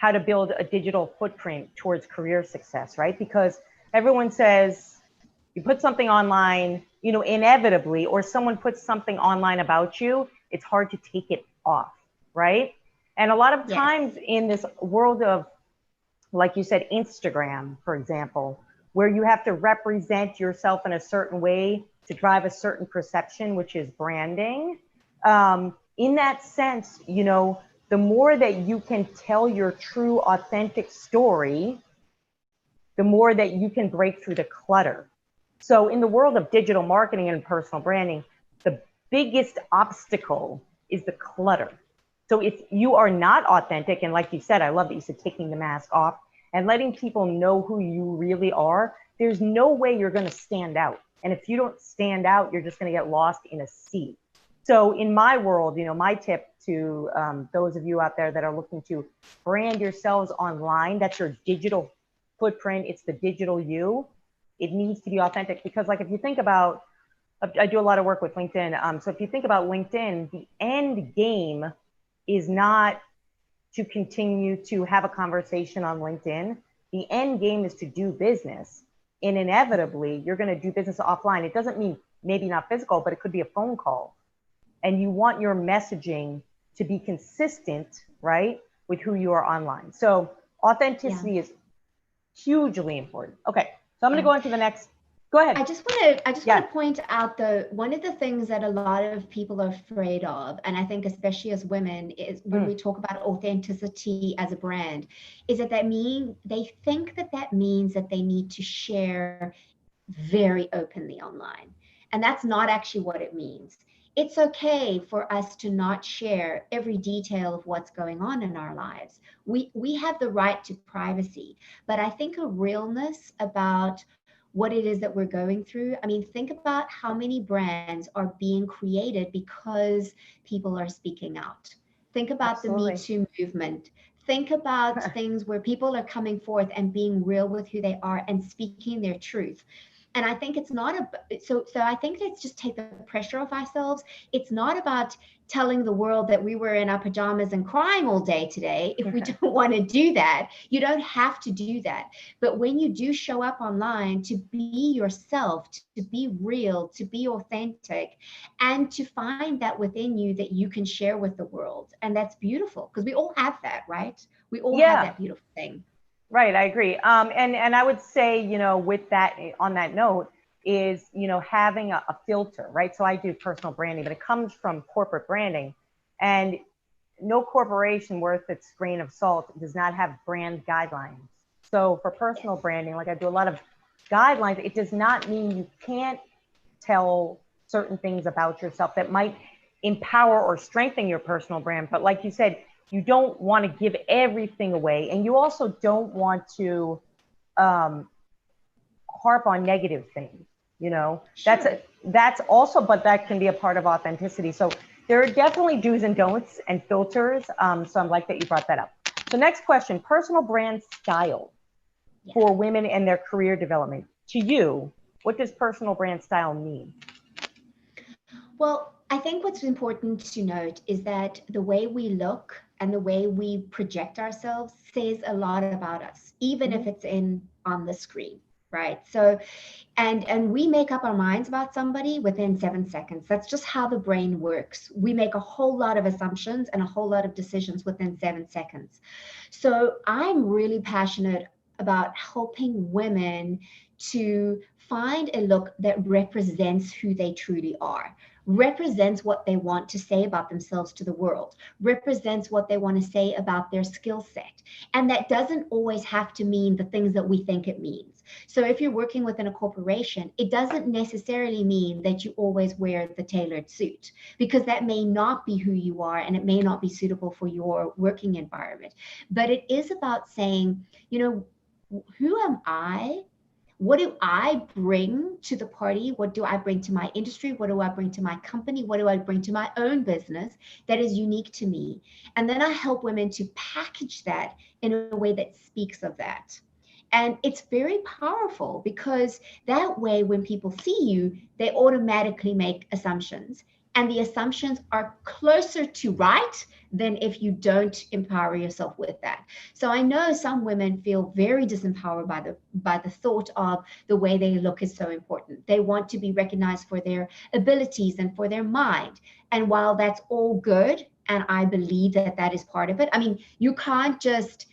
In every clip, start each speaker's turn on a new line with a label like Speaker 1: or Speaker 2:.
Speaker 1: how to build a digital footprint towards career success, right? Because everyone says you put something online, you know, inevitably, or someone puts something online about you, it's hard to take it off, right? And a lot of
Speaker 2: Yes.
Speaker 1: times in this world of, like you said, Instagram, for example, where you have to represent yourself in a certain way to drive a certain perception, which is branding. In that sense, you know, the more that you can tell your true, authentic story, the more that you can break through the clutter. So in the world of digital marketing and personal branding, the biggest obstacle is the clutter. So if you are not authentic, and like you said, I love that you said taking the mask off and letting people know who you really are, there's no way you're going to stand out. And if you don't stand out, you're just going to get lost in a sea. So in my world, you know, my tip to those of you out there that are looking to brand yourselves online, that's your digital footprint, it's the digital you, it needs to be authentic. Because like if you think about, I do a lot of work with LinkedIn. So if you think about LinkedIn, the end game is not to continue to have a conversation on LinkedIn. The end game is to do business. And inevitably, you're going to do business offline. It doesn't mean maybe not physical, but it could be a phone call. And you want your messaging to be consistent, right, with who you are online. So authenticity is hugely important. Okay, so I'm going to go on to the next. Go ahead.
Speaker 2: I just want to point out though, one of the things that a lot of people are afraid of, and I think especially as women, is when we talk about authenticity as a brand, is that they think that that means that they need to share very openly online. And that's not actually what it means. It's okay for us to not share every detail of what's going on in our lives. We have the right to privacy, but I think a realness about what it is that we're going through. I mean, think about how many brands are being created because people are speaking out. Think about the Me Too movement. Think about things where people are coming forth and being real with who they are and speaking their truth. And I think it's not so I think let's just take the pressure off ourselves. It's not about telling the world that we were in our pajamas and crying all day today. If we don't want to do that, you don't have to do that. But when you do show up online, to be yourself, to be real, to be authentic, and to find that within you that you can share with the world. And that's beautiful because we all have that, right? We all have that beautiful thing.
Speaker 1: Right, I agree. And I would say, you know, with that, on that note, is, you know, having a filter, right? So I do personal branding, but it comes from corporate branding. And no corporation worth its grain of salt does not have brand guidelines. So for personal branding, like I do a lot of guidelines, it does not mean you can't tell certain things about yourself that might empower or strengthen your personal brand. But like you said, you don't want to give everything away. And you also don't want to harp on negative things, you know. Sure. That's also, but that can be a part of authenticity. So there are definitely do's and don'ts and filters. So I'm like that you brought that up. So next question, personal brand style for women and their career development. To you, what does personal brand style mean?
Speaker 2: Well, I think what's important to note is that the way we look and the way we project ourselves says a lot about us, even if it's on the screen, right? So, and we make up our minds about somebody within 7 seconds. That's just how the brain works. We make a whole lot of assumptions and a whole lot of decisions within 7 seconds. So I'm really passionate about helping women to find a look that represents who they truly are, represents what they want to say about themselves to the world, represents what they want to say about their skill set. And that doesn't always have to mean the things that we think it means. So if you're working within a corporation, it doesn't necessarily mean that you always wear the tailored suit, because that may not be who you are and it may not be suitable for your working environment. But it is about saying, you know, who am I? What do I bring to the party? What do I bring to my industry? What do I bring to my company? What do I bring to my own business that is unique to me? And then I help women to package that in a way that speaks of that. And it's very powerful because that way, when people see you, they automatically make assumptions. And the assumptions are closer to right than if you don't empower yourself with that. So I know some women feel very disempowered by the thought of the way they look is so important. They want to be recognized for their abilities and for their mind. And while that's all good, and I believe that that is part of it, I mean, you can't just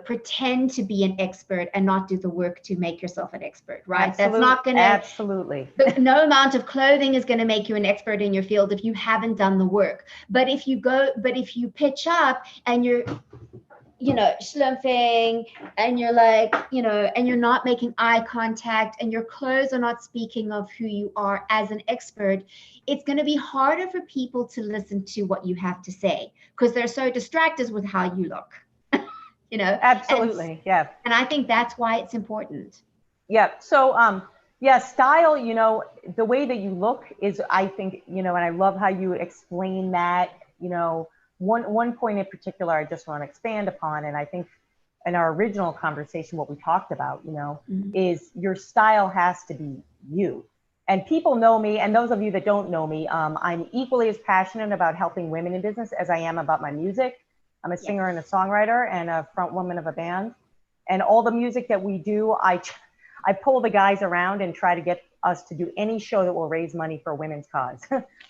Speaker 2: pretend to be an expert and not do the work to make yourself an expert, right? That's not going to,
Speaker 1: absolutely.
Speaker 2: No amount of clothing is going to make you an expert in your field if you haven't done the work. But if you pitch up and you're, slumping and you're like, and you're not making eye contact and your clothes are not speaking of who you are as an expert, it's going to be harder for people to listen to what you have to say because they're so distracted with how you look.
Speaker 1: Absolutely. Yeah.
Speaker 2: And I think that's why it's important.
Speaker 1: Yeah. So, yeah, style, the way that you look is, I think, and I love how you explain that, one point in particular, I just want to expand upon. And I think in our original conversation, what we talked about, is your style has to be you. And people know me. And those of you that don't know me, I'm equally as passionate about helping women in business as I am about my music. I'm a singer and a songwriter and a front woman of a band. And all the music that we do, I pull the guys around and try to get us to do any show that will raise money for a women's cause.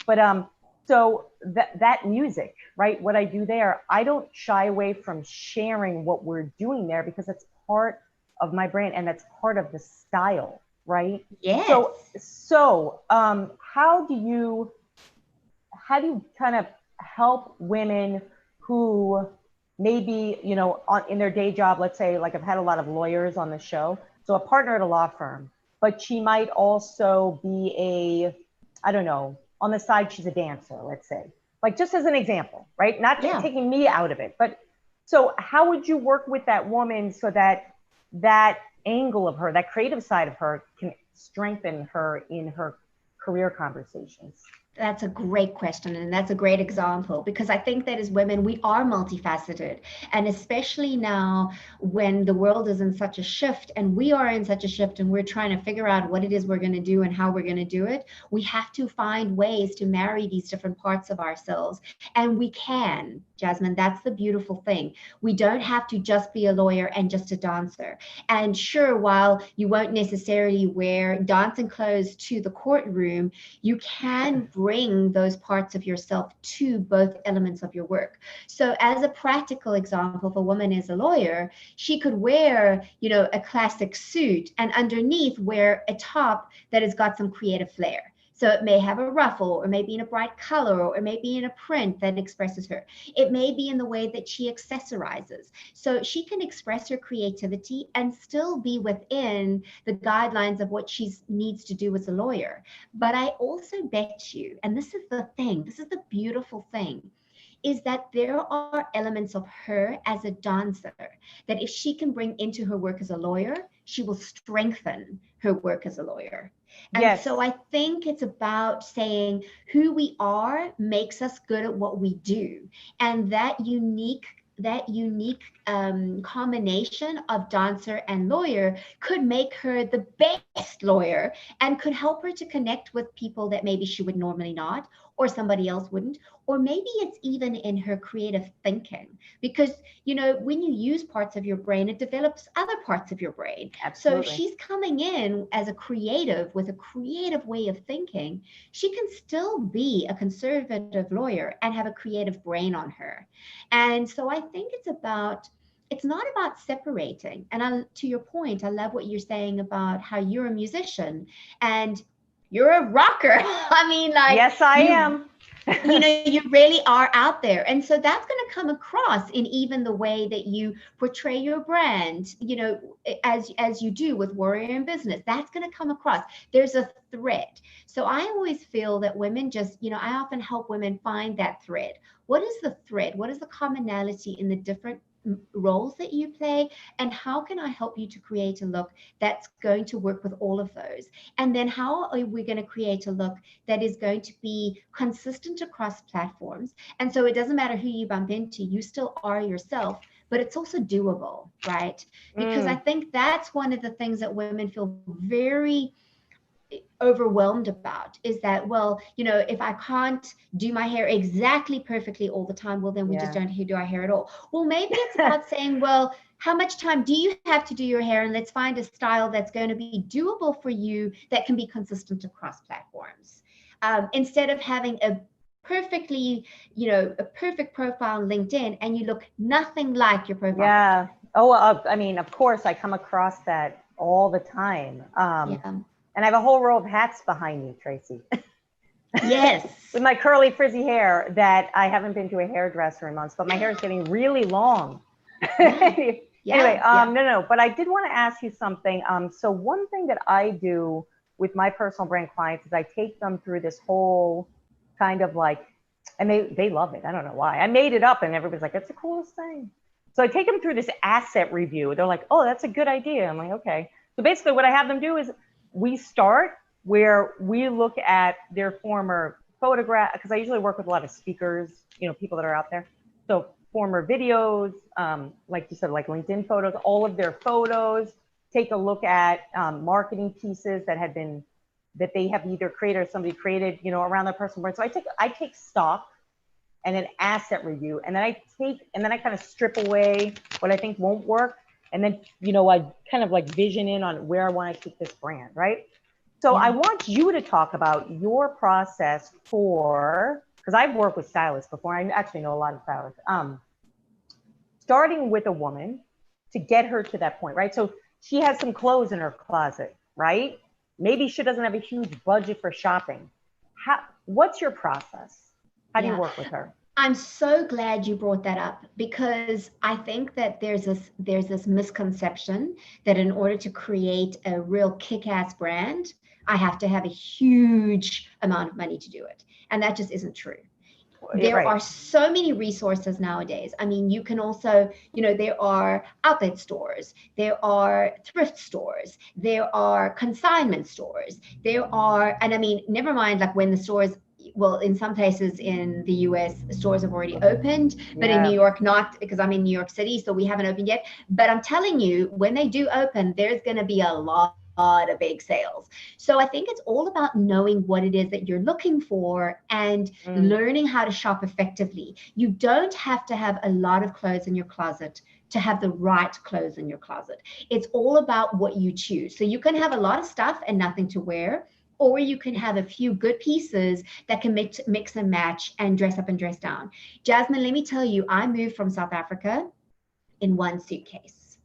Speaker 1: But so that music, right? What I do there, I don't shy away from sharing what we're doing there because it's part of my brand and that's part of the style, right?
Speaker 2: Yes.
Speaker 1: So how do you kind of help women who maybe, in their day job, let's say, like I've had a lot of lawyers on the show, so a partner at a law firm, but she might also be on the side, she's a dancer, let's say, like just as an example, right? Not taking me out of it, but so how would you work with that woman so that that angle of her, that creative side of her can strengthen her in her career conversations?
Speaker 2: That's a great question. And that's a great example because I think that as women, we are multifaceted. And especially now when the world is in such a shift and we are in such a shift and we're trying to figure out what it is we're going to do and how we're going to do it, we have to find ways to marry these different parts of ourselves. And we can, Jasmine, that's the beautiful thing. We don't have to just be a lawyer and just a dancer. And sure, while you won't necessarily wear dancing clothes to the courtroom, you can bring those parts of yourself to both elements of your work. So as a practical example, if a woman is a lawyer, she could wear, a classic suit and underneath wear a top that has got some creative flair. So it may have a ruffle or maybe in a bright color or maybe in a print that expresses her. It may be in the way that she accessorizes. So she can express her creativity and still be within the guidelines of what she needs to do as a lawyer. But I also bet you, and this is the thing, this is the beautiful thing, is that there are elements of her as a dancer that if she can bring into her work as a lawyer, she will strengthen her work as a lawyer. And so I think it's about saying who we are makes us good at what we do. And that unique combination of dancer and lawyer could make her the best lawyer and could help her to connect with people that maybe she would normally not, or somebody else wouldn't, or maybe it's even in her creative thinking, because when you use parts of your brain, it develops other parts of your brain.
Speaker 1: Absolutely.
Speaker 2: So if she's coming in as a creative with a creative way of thinking, she can still be a conservative lawyer and have a creative brain on her. And so I think it's not about separating. And to your point, I love what you're saying about how you're a musician and you're a rocker. I mean, like,
Speaker 1: yes, I am.
Speaker 2: You really are out there. And so that's going to come across in even the way that you portray your brand, as you do with Warrior in Business. That's going to come across. There's a thread. So I always feel that women I often help women find that thread. What is the thread? What is the commonality in the different roles that you play, and how can I help you to create a look that's going to work with all of those? And then how are we going to create a look that is going to be consistent across platforms? And so it doesn't matter who you bump into, you still are yourself, but it's also doable, right? Because I think that's one of the things that women feel very overwhelmed about is that, well, if I can't do my hair exactly perfectly all the time, well, then we just don't do our hair at all. Well, maybe it's about saying, well, how much time do you have to do your hair? And let's find a style that's going to be doable for you that can be consistent across platforms. Instead of having a perfectly, a perfect profile on LinkedIn and you look nothing like your profile.
Speaker 1: Yeah. Oh, I mean, of course, I come across that all the time. And I have a whole row of hats behind me, Tracy.
Speaker 2: Yes.
Speaker 1: With my curly frizzy hair that I haven't been to a hairdresser in months, but my hair is getting really long. Anyway, no, but I did want to ask you something. So one thing that I do with my personal brand clients is I take them through this whole kind of like, and they love it. I don't know why. I made it up and everybody's like, it's the coolest thing. So I take them through this asset review. They're like, oh, that's a good idea. I'm like, okay. So basically what I have them do is we start where we look at their former photograph, because I usually work with a lot of speakers, people that are out there. So former videos, like you said, like LinkedIn photos, all of their photos, take a look at marketing pieces that they have either created or somebody created, around their personal brand. So I take stock and an asset review, and then I kind of strip away what I think won't work. And then, I kind of like vision in on where I want to take this brand, right? So I want you to talk about your process because I've worked with stylists before. I actually know a lot of stylists. Starting with a woman to get her to that point, right? So she has some clothes in her closet, right? Maybe she doesn't have a huge budget for shopping. What's your process? How do you work with her?
Speaker 2: I'm so glad you brought that up, because I think that there's this misconception that in order to create a real kick-ass brand, I have to have a huge amount of money to do it. And that just isn't true. There are so many resources nowadays. I mean, you can also, there are outlet stores, there are thrift stores, there are consignment stores, and I mean, never mind like when the stores, well, in some places in the US, stores have already opened, but in New York, not, because I'm in New York City, so we haven't opened yet. But I'm telling you, when they do open, there's going to be a lot of big sales. So I think it's all about knowing what it is that you're looking for and learning how to shop effectively. You don't have to have a lot of clothes in your closet to have the right clothes in your closet. It's all about what you choose. So you can have a lot of stuff and nothing to wear, or you can have a few good pieces that can mix and match and dress up and dress down. Jasmine, let me tell you, I moved from South Africa in one suitcase,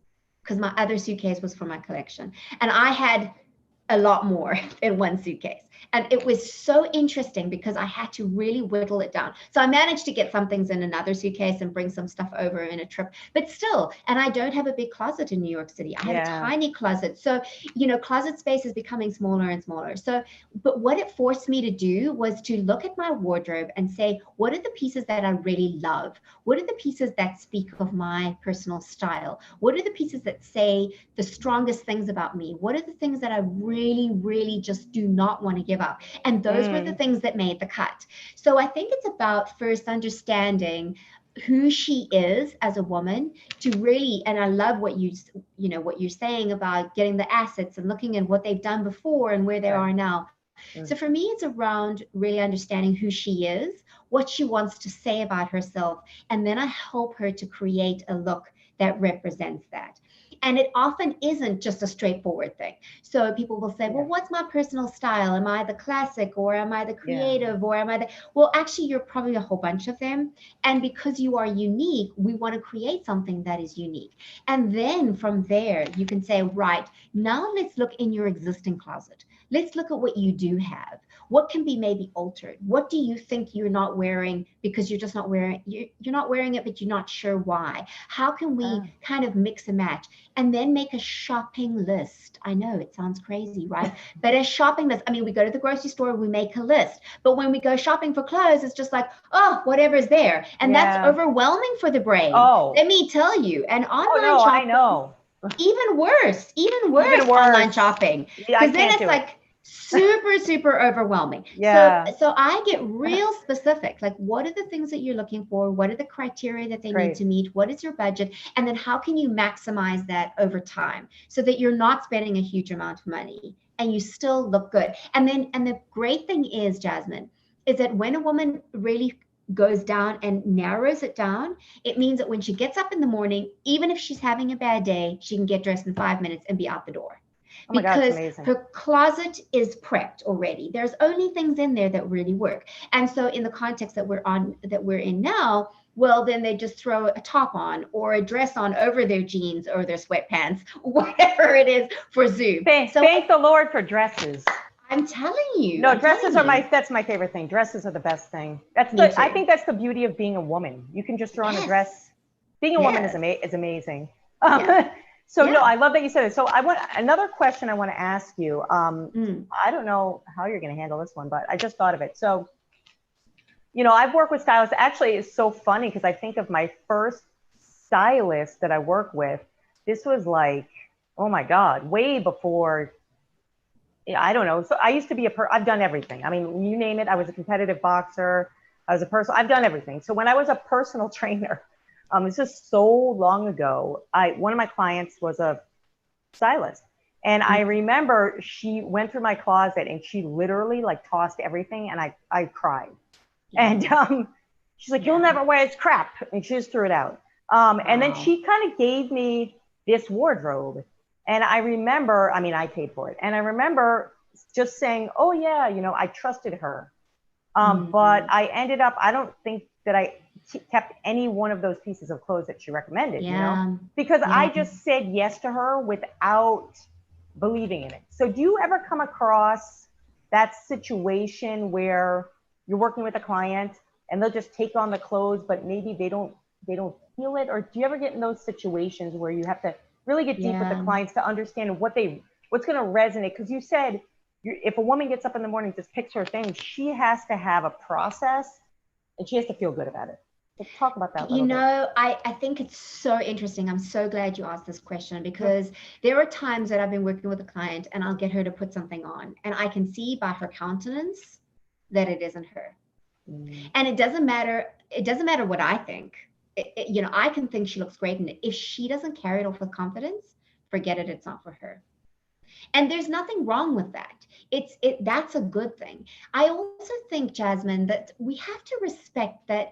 Speaker 2: because my other suitcase was for my collection. And I had a lot more in one suitcase. And it was so interesting because I had to really whittle it down. So I managed to get some things in another suitcase and bring some stuff over in a trip, but still, and I don't have a big closet in New York City. I have a tiny closet. So, closet space is becoming smaller and smaller. So, but what it forced me to do was to look at my wardrobe and say, what are the pieces that I really love? What are the pieces that speak of my personal style? What are the pieces that say the strongest things about me? What are the things that I really, really just do not want to give up? And those were the things that made the cut. So I think it's about first understanding who she is as a woman to really, and I love what what you're saying about getting the assets and looking at what they've done before and where they are now. So for me, it's around really understanding who she is, what she wants to say about herself, and then I help her to create a look that represents that. And it often isn't just a straightforward thing. So people will say, well, what's my personal style? Am I the classic, or am I the creative, or am I the, well, actually, you're probably a whole bunch of them. And because you are unique, we want to create something that is unique. And then from there, you can say, right, now let's look in your existing closet. Let's look at what you do have. What can be maybe altered? What do you think you're not wearing because you're just not wearing, you're not wearing it, but you're not sure why? How can we kind of mix and match? And then make a shopping list. I know it sounds crazy, right? But a shopping list, I mean, we go to the grocery store, we make a list. But when we go shopping for clothes, it's just like, oh, whatever's there. And that's overwhelming for the brain. Oh, let me tell you. And online shopping, I know. Even worse online shopping. Because then it's like super overwhelming. So I get real specific, like what are the things that you're looking for? What are the criteria that they need to meet? What is your budget? And then how can you maximize that over time so that you're not spending a huge amount of money and you still look good. And the great thing is, Jasmine, is that when a woman really goes down and narrows it down, it means that when she gets up in the morning, even if she's having a bad day, she can get dressed in 5 minutes and be out the door.
Speaker 1: Oh my God, it's
Speaker 2: Because
Speaker 1: amazing.
Speaker 2: her closet is prepped already. There's only things in there that really work. And so in the context that we're in now, well, then they just throw a top on or a dress on over their jeans or their sweatpants, whatever it is for Zoom.
Speaker 1: Thank the Lord for dresses.
Speaker 2: I'm telling you.
Speaker 1: No, dresses are that's my favorite thing. Dresses are the best thing. I think that's the beauty of being a woman. You can just throw on a dress. Being a woman is amazing. So no, I love that you said it. So I want another question I want to ask you. I don't know how you're going to handle this one, but I just thought of it. So, you know, I've worked with stylists. Actually, it's so funny because I think of my first stylist that I work with. This was like, oh my God, way before. I don't know. So I used to be I've done everything. I mean, you name it. I was a competitive boxer. I was I've done everything. So when I was a personal trainer, this is so long ago. One of my clients was a stylist, and I remember she went through my closet and she literally like tossed everything, and I cried. And she's like, "You'll never wear this crap," and she just threw it out. And then she kind of gave me this wardrobe. And I remember, I mean, I paid for it. And I remember just saying, oh yeah, you know, I trusted her. But I ended up, I don't think that I kept any one of those pieces of clothes that she recommended, you know, because I just said yes to her without believing in it. So do you ever come across that situation where you're working with a client and they'll just take on the clothes, but maybe they don't feel it? Or do you ever get in those situations where you have to really get deep with the clients to understand what's going to resonate? Because you said if a woman gets up in the morning, just picks her thing, she has to have a process and she has to feel good about it. Let's talk about that a little bit.
Speaker 2: I think it's so interesting. I'm so glad you asked this question, because there are times that I've been working with a client and I'll get her to put something on and I can see by her countenance that it isn't her. And it doesn't matter what I think. You know, I can think she looks great, and if she doesn't carry it off with confidence, forget it, it's not for her. And there's nothing wrong with that. That's a good thing. I also think, Jasmine, that we have to respect that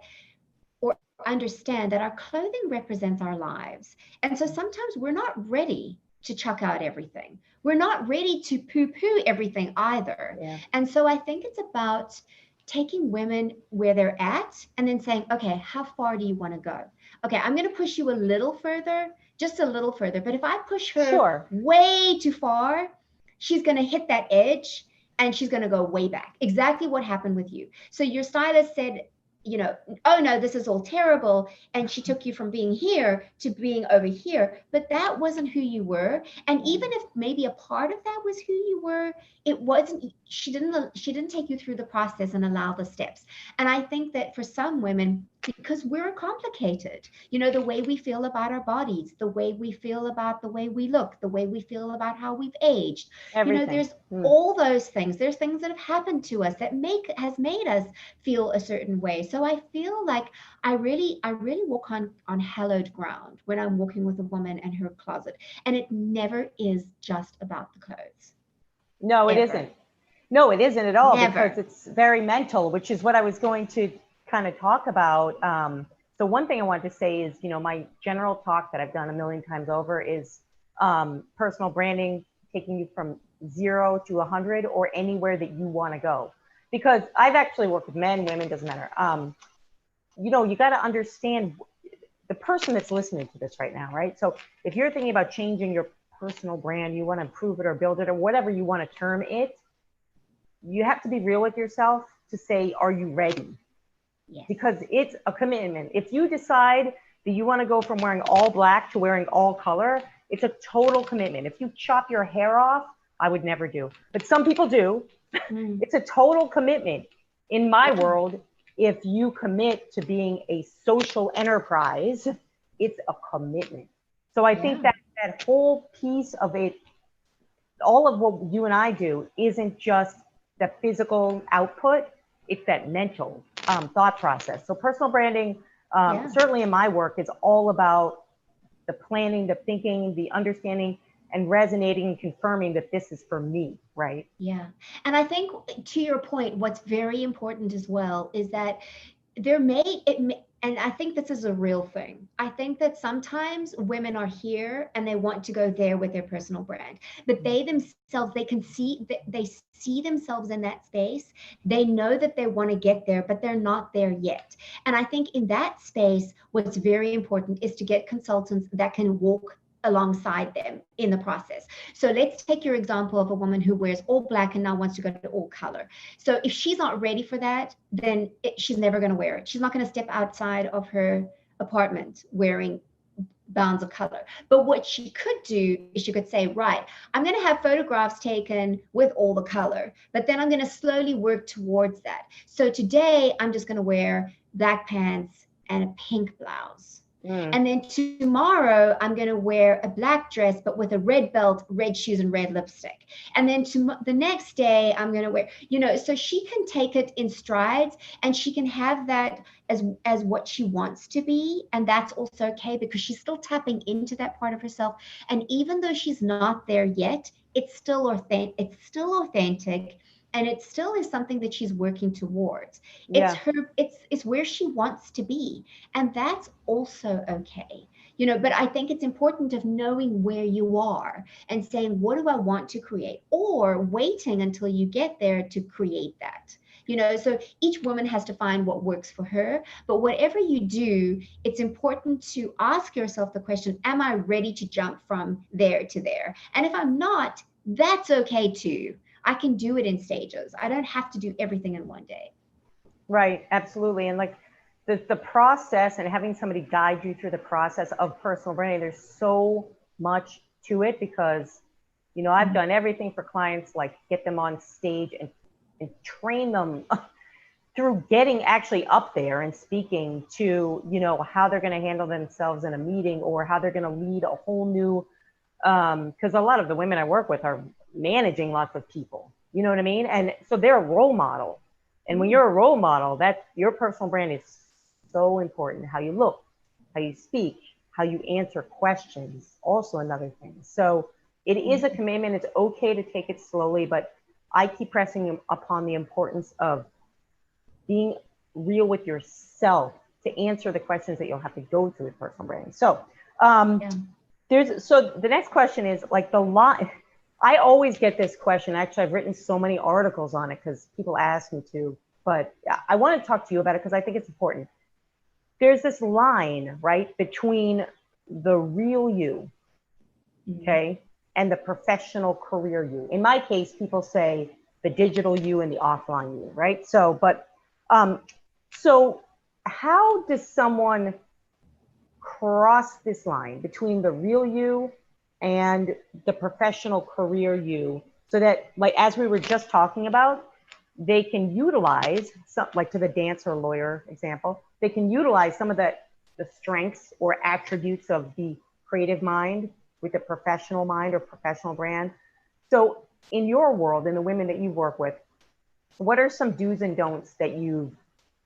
Speaker 2: or understand that our clothing represents our lives. And so sometimes we're not ready to chuck out everything. We're not ready to poo-poo everything either. And so I think it's about taking women where they're at and then saying, okay, how far do you want to go? Okay, I'm going to push you a little further, just a little further. But if I push her way too far, she's going to hit that edge and she's going to go way back. Exactly what happened with you. So your stylist said, you know, oh no, this is all terrible. And she took you from being here to being over here, but that wasn't who you were. And even if maybe a part of that was who you were, it wasn't, she didn't take you through the process and allow the steps. And I think that for some women, because we're complicated, you know, the way we feel about our bodies, the way we feel about the way we look, the way we feel about how we've aged, everything. You know, there's all those things. There's things that have happened to us that has made us feel a certain way. So I feel like I really walk on hallowed ground when I'm walking with a woman and her closet. And it never is just about the clothes.
Speaker 1: No, it isn't. No, it isn't at all. Because it's very mental, which is what I was going to kind of talk about. So one thing I wanted to say is, you know, my general talk that I've done a million times over is personal branding, taking you from 0 to 100 or anywhere that you want to go. Because I've actually worked with men, women, doesn't matter. You know, you got to understand the person that's listening to this right now, right? So if you're thinking about changing your personal brand, you want to improve it or build it or whatever you want to term it, you have to be real with yourself to say, are you ready? Yes. Because it's a commitment. If you decide that you want to go from wearing all black to wearing all color, it's a total commitment. If you chop your hair off, I would never do, but some people do. It's a total commitment. In my world, if you commit to being a social enterprise, it's a commitment. So I think that whole piece of it, all of what you and I do isn't just the physical output, it's that mental thought process. So personal branding, certainly in my work, is all about the planning, the thinking, the understanding, and resonating and confirming that this is for me, right?
Speaker 2: Yeah. And I think to your point, what's very important as well is that and I think this is a real thing. I think that sometimes women are here and they want to go there with their personal brand, but they themselves, they see themselves in that space. They know that they want to get there, but they're not there yet. And I think in that space, what's very important is to get consultants that can walk alongside them in the process. So let's take your example of a woman who wears all black and now wants to go to all color. So if she's not ready for that, then she's never going to wear it. She's not going to step outside of her apartment wearing bounds of color. But what she could do is she could say, right, I'm going to have photographs taken with all the color, but then I'm going to slowly work towards that. So today I'm just going to wear black pants and a pink blouse. And then tomorrow I'm going to wear a black dress, but with a red belt, red shoes, and red lipstick. And then the next day I'm going to wear, so she can take it in strides and she can have that as what she wants to be. And that's also okay because she's still tapping into that part of herself. And even though she's not there yet, it's still authentic. And it still is something that she's working towards.
Speaker 1: Yeah.
Speaker 2: It's where she wants to be. And that's also okay. But I think it's important of knowing where you are and saying, what do I want to create? Or waiting until you get there to create that. So each woman has to find what works for her. But whatever you do, it's important to ask yourself the question, am I ready to jump from there to there? And if I'm not, that's okay too. I can do it in stages. I don't have to do everything in one day.
Speaker 1: Right, absolutely. And like the process and having somebody guide you through the process of personal branding, there's so much to it because, I've done everything for clients, like get them on stage and train them through getting actually up there and speaking to, how they're going to handle themselves in a meeting or how they're going to lead a whole new, because a lot of the women I work with are managing lots of people, you know what I mean? And so they're a role model. And when you're a role model, your personal brand is so important. How you look, how you speak, how you answer questions, also another thing. So it is a commitment. It's okay to take it slowly, but I keep pressing upon the importance of being real with yourself to answer the questions that you'll have to go through with personal branding. So so the next question is like the line. I always get this question. Actually, I've written so many articles on it because people ask me to, but I want to talk to you about it because I think it's important. There's this line, right, between the real you, okay, and the professional career you. In my case, people say the digital you and the offline you, right? So, but, so how does someone cross this line between the real you and the professional career you so that, like, as we were just talking about, they can utilize some, like to the dancer lawyer example, they can utilize some of the strengths or attributes of the creative mind with the professional mind or professional brand. So in your world, in the women that you work with, what are some do's and don'ts that you've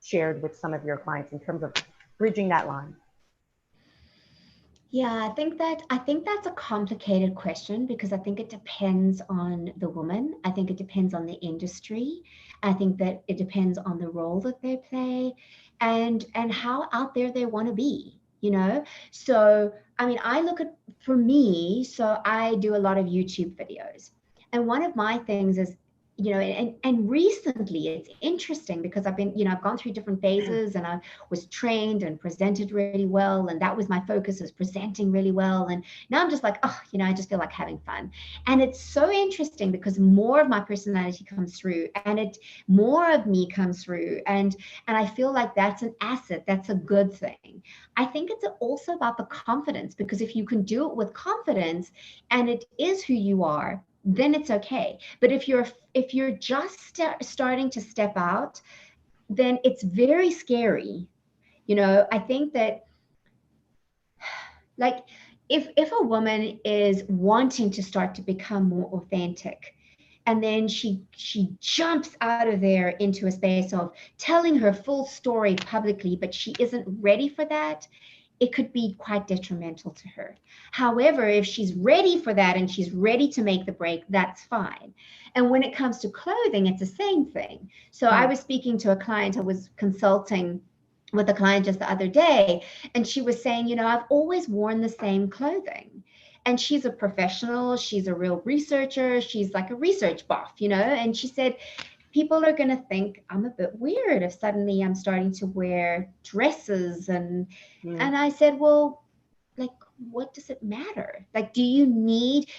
Speaker 1: shared with some of your clients in terms of bridging that line?
Speaker 2: Yeah, I think that's a complicated question because I think it depends on the woman. I think it depends on the industry. I think that it depends on the role that they play and how out there they want to be, So, I mean, for me, so I do a lot of YouTube videos. And one of my things is, and recently it's interesting because I've gone through different phases and I was trained and presented really well. And that was my focus, is presenting really well. And now I'm just like, I just feel like having fun. And it's so interesting because more of my personality comes through and more of me comes through. And I feel like that's an asset. That's a good thing. I think it's also about the confidence, because if you can do it with confidence and it is who you are, then it's okay. But if you're just starting to step out, then it's very scary. I think that, like, if a woman is wanting to start to become more authentic, and then she jumps out of there into a space of telling her full story publicly, but she isn't ready for that, it could be quite detrimental to her. However, if she's ready for that and she's ready to make the break, that's fine. And when it comes to clothing, it's the same thing. So I was speaking to a client, I was consulting with a client just the other day, and she was saying, you know, I've always worn the same clothing. And she's a professional, she's a real researcher, she's like a research buff, you know, and she said, people are going to think I'm a bit weird if suddenly I'm starting to wear dresses. And I said, well, like, what does it matter? Like, do you need,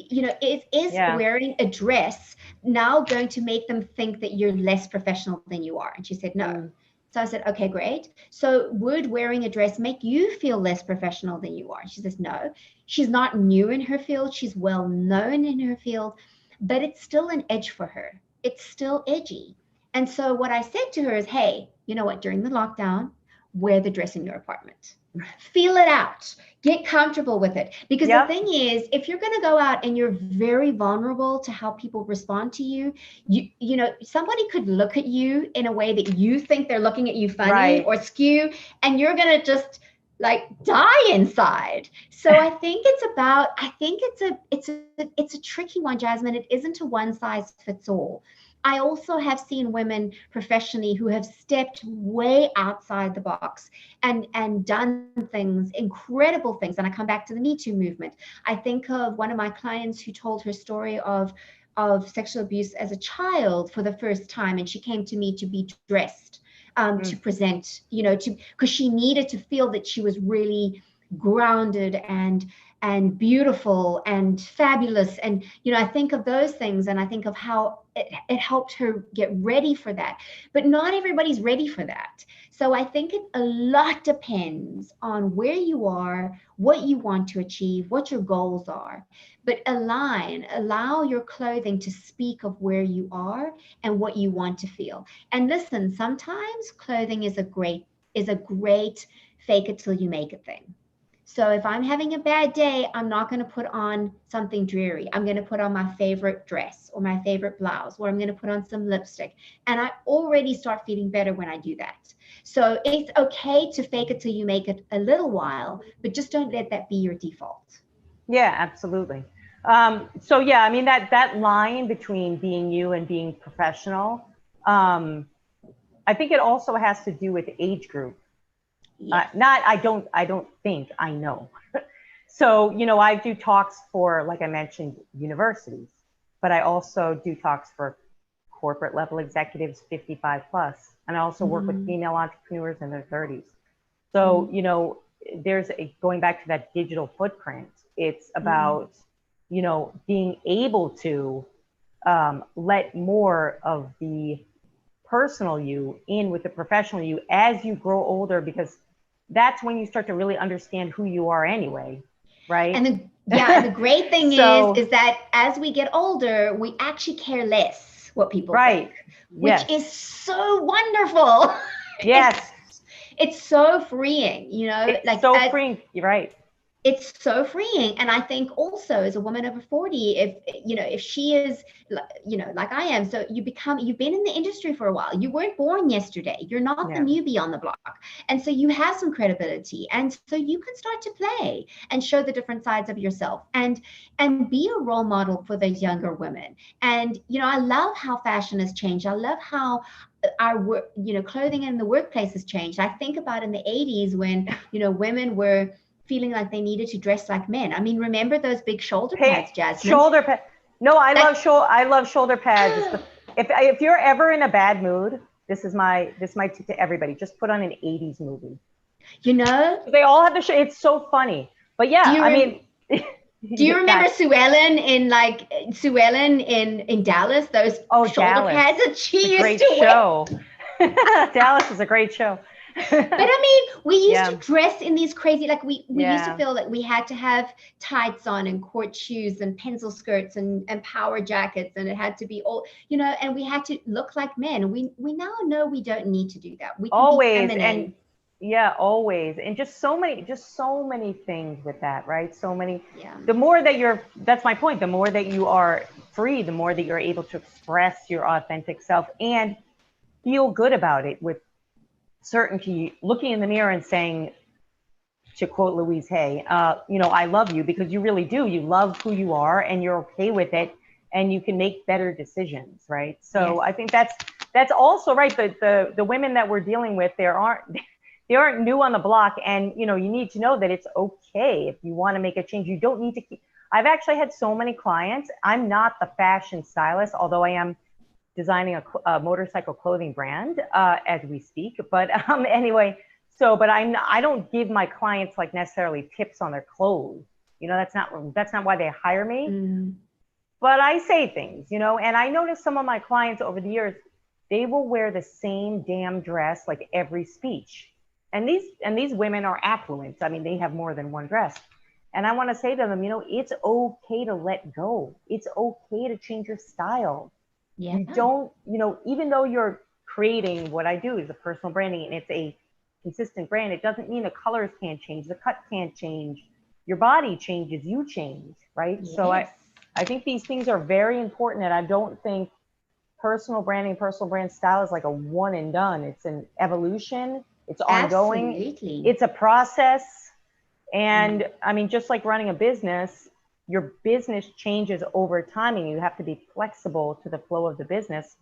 Speaker 2: you know, is wearing a dress now going to make them think that you're less professional than you are? And she said, no. So I said, okay, great. So would wearing a dress make you feel less professional than you are? She says, no. She's not new in her field. She's well known in her field, but it's still an edge for her. It's still edgy. And so what I said to her is, hey, you know what, during the lockdown, wear the dress in your apartment. Feel it out. Get comfortable with it. Because the thing is, if you're going to go out and you're very vulnerable to how people respond to you, you know, somebody could look at you in a way that you think they're looking at you funny or skew, and you're going to just like die inside. So I think it's a tricky one, Jasmine. It isn't a one size fits all. I also have seen women professionally who have stepped way outside the box and done things, incredible things. And I come back to the Me Too movement. I think of one of my clients who told her story of sexual abuse as a child for the first time. And she came to me to be dressed, to present, you know, because she needed to feel that she was really grounded and beautiful and fabulous. And, you know, I think of those things and I think of how it helped her get ready for that. But not everybody's ready for that. So I think a lot depends on where you are, what you want to achieve, what your goals are. But allow your clothing to speak of where you are and what you want to feel. And listen, sometimes clothing is a great fake it till you make it thing. So if I'm having a bad day, I'm not going to put on something dreary. I'm going to put on my favorite dress or my favorite blouse, or I'm going to put on some lipstick. And I already start feeling better when I do that. So it's okay to fake it till you make it a little while, but just don't let that be your default.
Speaker 1: Yeah, absolutely. So yeah, I mean, that line between being you and being professional, I think it also has to do with age group. Yes. I don't think, I know. So, you know, I do talks for, like I mentioned, universities, but I also do talks for corporate level executives 55 plus. And I also work with female entrepreneurs in their 30s. So, you know, going back to that digital footprint, it's about, you know, being able to let more of the personal you in with the professional you as you grow older, because that's when you start to really understand who you are anyway, right?
Speaker 2: And the great thing is that as we get older, we actually care less what people think, which is so wonderful.
Speaker 1: Yes.
Speaker 2: It's so freeing, you know,
Speaker 1: it's so freeing. You're right.
Speaker 2: It's so freeing. And I think also as a woman over 40, if she is, you know, like I am, so you've been in the industry for a while. You weren't born yesterday. You're not the newbie on the block. And so you have some credibility. And so you can start to play and show the different sides of yourself and be a role model for those younger women. And, you know, I love how fashion has changed. I love how our, you know, clothing in the workplace has changed. I think about in the 80s when, you know, women were feeling like they needed to dress like men. I mean, remember those big shoulder pads, Jasmine?
Speaker 1: Shoulder pads. No, I love shoulder pads. If you're ever in a bad mood, this is my tip to everybody. Just put on an 80s movie.
Speaker 2: You know?
Speaker 1: They all have the it's so funny. But yeah,
Speaker 2: do you remember Sue Ellen in Dallas? Those shoulder pads that she used to wear.
Speaker 1: Dallas is a great show.
Speaker 2: But I mean, we used to dress in these crazy, like we used to feel that we had to have tights on and court shoes and pencil skirts and power jackets, and it had to be all, you know, and we had to look like men. We now know we don't need to do that. We can
Speaker 1: always
Speaker 2: be feminine.
Speaker 1: Always. And just so many things with that, right? So many. Yeah. The more that that's my point. The more that you are free, the more that you're able to express your authentic self and feel good about it with certainty, looking in the mirror and saying to quote Louise Hay, I love you because you really do. You love who you are and you're okay with it and you can make better decisions, right? So
Speaker 2: Yes.
Speaker 1: I think that's also right. The women that we're dealing with, they aren't new on the block, and you need to know that it's okay if you want to make a change. You don't need to keep. I've actually had so many clients. I'm not the fashion stylist, although I am designing a motorcycle clothing brand as we speak. But anyway, but I don't give my clients like necessarily tips on their clothes. That's not why they hire me. But I say things, and I notice some of my clients over the years, they will wear the same damn dress like every speech. And these women are affluent. I mean, they have more than one dress. And I want to say to them, it's okay to let go. It's okay to change your style.
Speaker 2: Yeah.
Speaker 1: You don't, even though you're creating what I do is a personal branding and it's a consistent brand, it doesn't mean the colors can't change, the cut can't change. Your body changes, you change, right?
Speaker 2: Yes.
Speaker 1: So I think these things are very important, and I don't think personal brand style is like a one and done. It's an evolution. It's ongoing.
Speaker 2: Absolutely.
Speaker 1: It's a process. And I mean, just like running a business, your business changes over time and you have to be flexible to the flow of the business.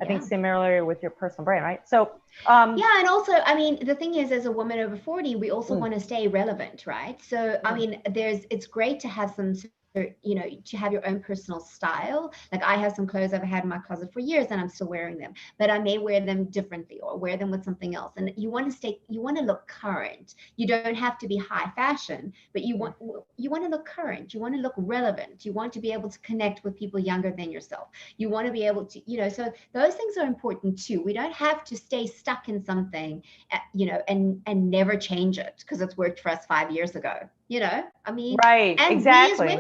Speaker 1: I think similarly with your personal brand, right? So,
Speaker 2: yeah. And also, I mean, the thing is, as a woman over 40, we also want to stay relevant, right? So, I mean, it's great to have some, to have your own personal style. Like I have some clothes I've had in my closet for years and I'm still wearing them, but I may wear them differently or wear them with something else. And you want to look current. You don't have to be high fashion, but you want to look current. You want to look relevant. You want to be able to connect with people younger than yourself. You want to be able to, so those things are important too. We don't have to stay stuck in something, and never change it because it's worked for us 5 years ago. I mean,
Speaker 1: right,
Speaker 2: and
Speaker 1: exactly.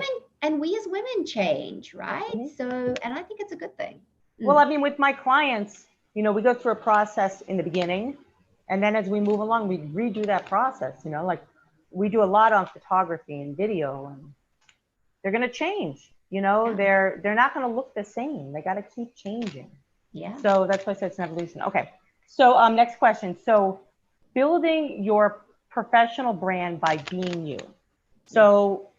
Speaker 2: we as women change, right? So, and I think it's a good thing.
Speaker 1: Well, I mean, with my clients, we go through a process in the beginning, and then as we move along, we redo that process. Like we do a lot on photography and video, and they're going to change. They're not going to look the same. They got to keep changing.
Speaker 2: Yeah.
Speaker 1: So that's why I said it's an evolution. Okay. So next question. So building your professional brand by being you. So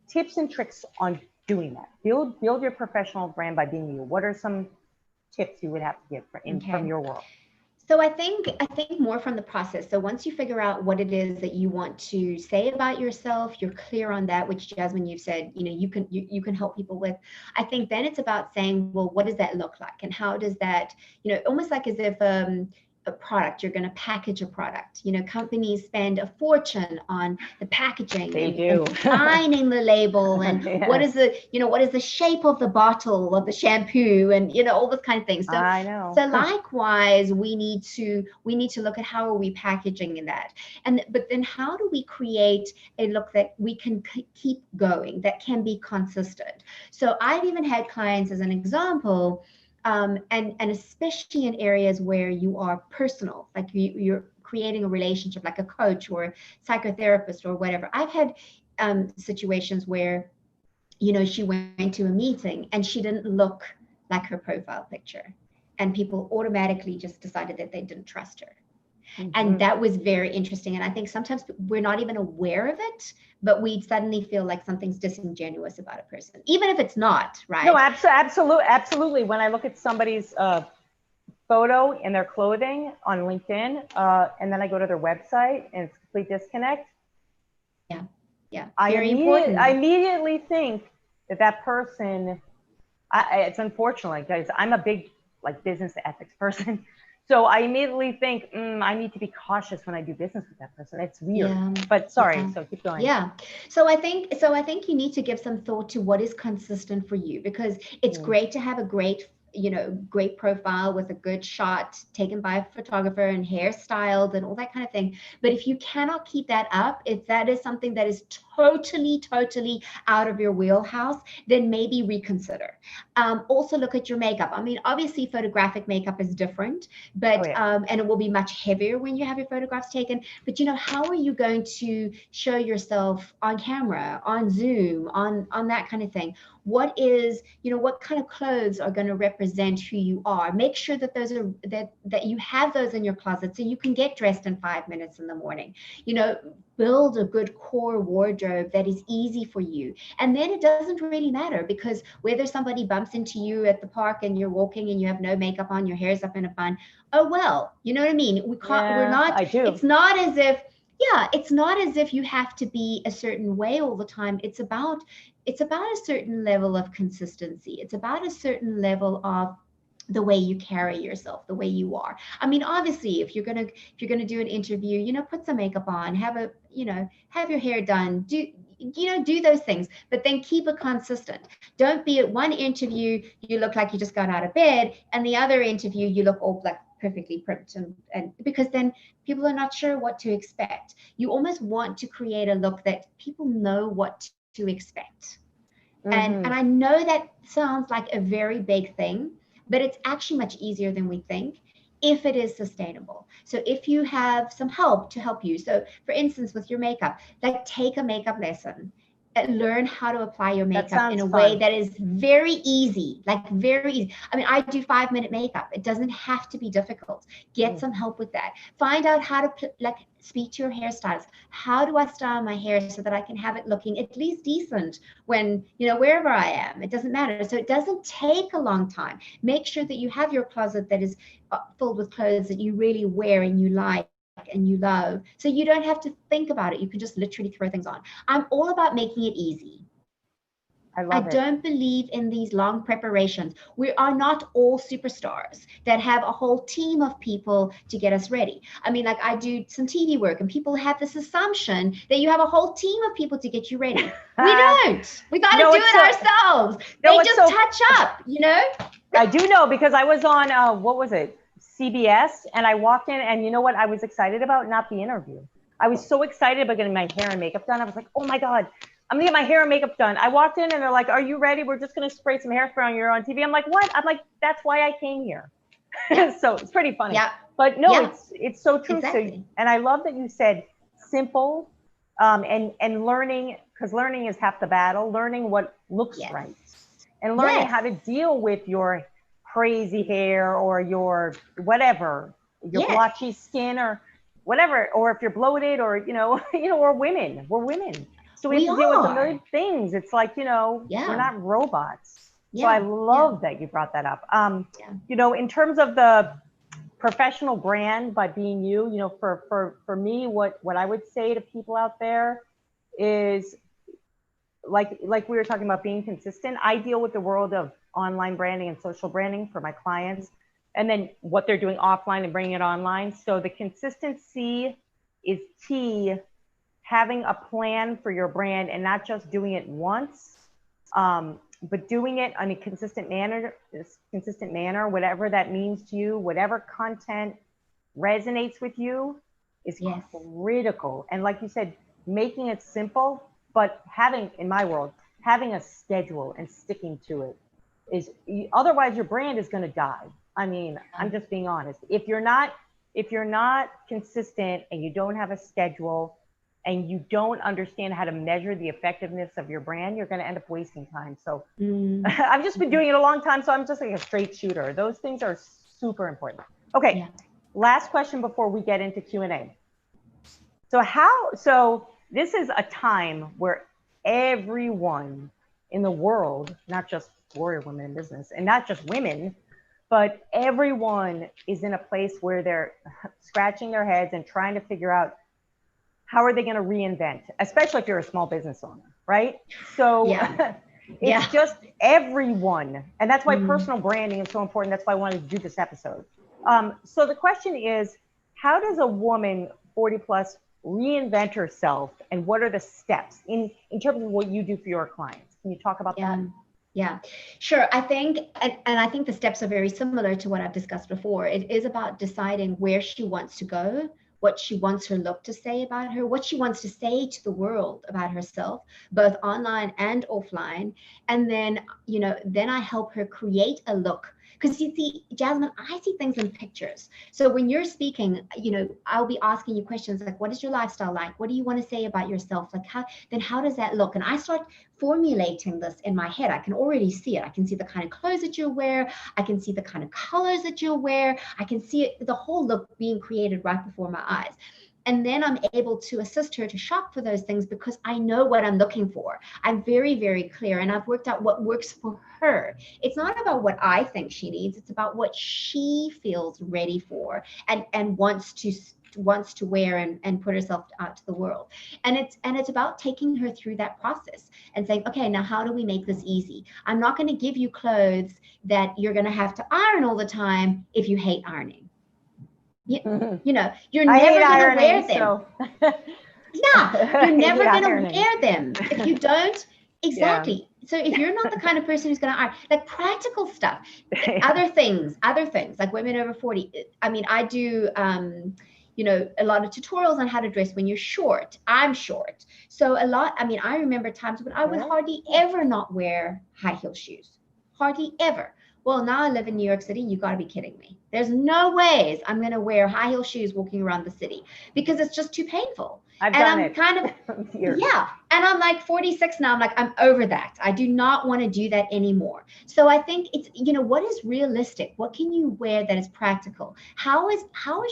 Speaker 1: tips and tricks on doing that. Build your professional brand by being you. What are some tips you would have to give from your world?
Speaker 2: So I think more from the process. So once you figure out what it is that you want to say about yourself, you're clear on that, which Jasmine, you've said, you can help people with. I think then it's about saying, well, what does that look like? And how does that, almost like as if a product, you're going to package a product. Companies spend a fortune on the packaging and designing the label and what is the shape of the bottle of the shampoo and all those kind of things. So
Speaker 1: I know.
Speaker 2: So likewise, we need to look at how are we packaging in that, but then how do we create a look that we can keep going, that can be consistent. So I've even had clients, as an example, and especially in areas where you are personal, like you're creating a relationship, like a coach or a psychotherapist or whatever. I've had situations where, she went to a meeting and she didn't look like her profile picture, and people automatically just decided that they didn't trust her. And that was very interesting. And I think sometimes we're not even aware of it, but we suddenly feel like something's disingenuous about a person, even if it's not, right?
Speaker 1: No, absolutely. When I look at somebody's photo in their clothing on LinkedIn, and then I go to their website and it's a complete disconnect.
Speaker 2: Yeah.
Speaker 1: I immediately think that person, it's unfortunate, guys, I'm a big business ethics person. So I immediately think, I need to be cautious when I do business with that person. It's weird, but sorry. So keep going.
Speaker 2: Yeah. So I think you need to give some thought to what is consistent for you, because it's great to have a great profile with a good shot taken by a photographer and hairstyled and all that kind of thing. But if you cannot keep that up, if that is something that is totally out of your wheelhouse, then maybe reconsider. Also look at your makeup. I mean, obviously photographic makeup is different, but and it will be much heavier when you have your photographs taken. But how are you going to show yourself on camera, on Zoom, on that kind of thing? What kind of clothes are going to represent who you are? Make sure that those are that you have those in your closet so you can get dressed in 5 minutes in the morning. build a good core wardrobe that is easy for you. And then it doesn't really matter, because whether somebody bumps into you at the park and you're walking and you have no makeup on, your hair's up in a bun, oh well, you know what I mean? We're
Speaker 1: Yeah,
Speaker 2: not,
Speaker 1: I do.
Speaker 2: it's not as if, yeah, it's not as if you have to be a certain way all the time. It's about a certain level of consistency. It's about a certain level of the way you carry yourself, the way you are. I mean, obviously, if you're gonna do an interview, put some makeup on, have your hair done, do those things, but then keep it consistent. Don't be at one interview you look like you just got out of bed, and the other interview you look all like perfectly primped, and because then people are not sure what to expect. You almost want to create a look that people know what to expect. And I know that sounds like a very big thing, but it's actually much easier than we think if it is sustainable. So if you have some help to help you, so for instance, with your makeup, like take a makeup lesson. Learn how to apply your
Speaker 1: That
Speaker 2: makeup in
Speaker 1: sounds
Speaker 2: a way
Speaker 1: fun.
Speaker 2: that is very easy, like very easy. I mean, I do 5-minute makeup. It doesn't have to be difficult. Get
Speaker 1: Mm.
Speaker 2: some help with that. Find out how to like speak to your hairstylist. How do I style my hair so that I can have it looking at least decent when, wherever I am? It doesn't matter. So it doesn't take a long time. Make sure that you have your closet that is filled with clothes that you really wear and you like and you love. So you don't have to think about it. You can just literally throw things on. I'm all about making it easy.
Speaker 1: I
Speaker 2: I
Speaker 1: love it.
Speaker 2: don't believe in these long preparations. We are not all superstars that have a whole team of people to get us ready. I mean, like I do some TV work and people have this assumption that you have a whole team of people to get you ready. We don't. We got to
Speaker 1: No,
Speaker 2: do
Speaker 1: it's so
Speaker 2: it ourselves.
Speaker 1: no,
Speaker 2: They
Speaker 1: it's
Speaker 2: just
Speaker 1: so
Speaker 2: touch up.
Speaker 1: I do know because I was on what was it? CBS, and I walked in, and you know what I was excited about? Not the interview. I was so excited about getting my hair and makeup done. I was like, oh my God, I'm gonna get my hair and makeup done. I walked in and they're like, are you ready? We're just gonna spray some hairspray on you. You're on TV. I'm like, what? I'm like, that's why I came here.
Speaker 2: Yeah.
Speaker 1: So it's pretty funny.
Speaker 2: Yeah.
Speaker 1: But no,
Speaker 2: Yeah.
Speaker 1: it's so true. So
Speaker 2: Exactly.
Speaker 1: and I love that you said simple, and learning, because learning is half the battle. Learning what looks
Speaker 2: Yes.
Speaker 1: right, and learning
Speaker 2: Yes.
Speaker 1: how to deal with your crazy hair or your whatever, your
Speaker 2: Yes.
Speaker 1: blotchy skin or whatever, or if you're bloated or we're women, so we have
Speaker 2: We
Speaker 1: to deal with a
Speaker 2: are.
Speaker 1: million things. It's like we're
Speaker 2: Yeah.
Speaker 1: not robots. So I
Speaker 2: Yeah. Yeah.
Speaker 1: love that you brought that up.
Speaker 2: Yeah.
Speaker 1: In terms of the professional brand by being for me, what I would say to people out there is like we were talking about being consistent. I deal with the world of online branding and social branding for my clients, and then what they're doing offline and bringing it online. So the consistency is key. Having a plan for your brand and not just doing it once, but doing it in a consistent manner, whatever that means to you, whatever content resonates with you is
Speaker 2: Yes.
Speaker 1: critical. And like you said, making it simple, but in my world, having a schedule and sticking to it is, otherwise your brand is going to die. I mean, I'm just being honest. If you're not consistent and you don't have a schedule and you don't understand how to measure the effectiveness of your brand, you're going to end up wasting time. So I've just been doing it a long time, so I'm just like a straight shooter. Those things are super important. Okay,
Speaker 2: Yeah.
Speaker 1: last question before we get into Q&A. So this is a time where everyone in the world, not just warrior women in business and not just women, but everyone is in a place where they're scratching their heads and trying to figure out how are they going to reinvent, especially if you're a small business owner, right? So
Speaker 2: Yeah.
Speaker 1: it's
Speaker 2: Yeah.
Speaker 1: just everyone. And that's why personal branding is so important. That's why I wanted to do this episode. So the question is, how does a woman 40 plus reinvent herself, and what are the steps in terms of what you do for your clients? Can you talk about that?
Speaker 2: Yeah, sure. I think, and I think the steps are very similar to what I've discussed before. It is about deciding where she wants to go, what she wants her look to say about her, what she wants to say to the world about herself, both online and offline. And then, then I help her create a look. Because you see, Jasmine, I see things in pictures. So when you're speaking, I'll be asking you questions like, what is your lifestyle like? What do you want to say about yourself? Like, how does that look? And I start formulating this in my head. I can already see it. I can see the kind of clothes that you'll wear. I can see the kind of colors that you'll wear. I can see it, the whole look being created right before my eyes. And then I'm able to assist her to shop for those things because I know what I'm looking for. I'm very, very clear, and I've worked out what works for her. It's not about what I think she needs. It's about what she feels ready for and wants to wear and put herself out to the world. And it's about taking her through that process and saying, okay, now how do we make this easy? I'm not going to give you clothes that you're going to have to iron all the time if you hate ironing. You know, you're never going to wear them.
Speaker 1: So.
Speaker 2: Yeah, you're never going to wear them if you don't. Exactly. Yeah. So if you're not the kind of person who's going to iron, like practical stuff, other things, like women over 40. I mean, I do, you know, a lot of tutorials on how to dress when you're short. I'm short. So I remember times when I would hardly ever not wear high heel shoes. Hardly ever. Well, now I live in New York City. You got to be kidding me. There's no ways I'm going to wear high heel shoes walking around the city because it's just too painful.
Speaker 1: I've done it.
Speaker 2: Kind of, yeah. And I'm like 46 now. I'm like, I'm over that. I do not want to do that anymore. So I think it's, you know, what is realistic? What can you wear that is practical? How is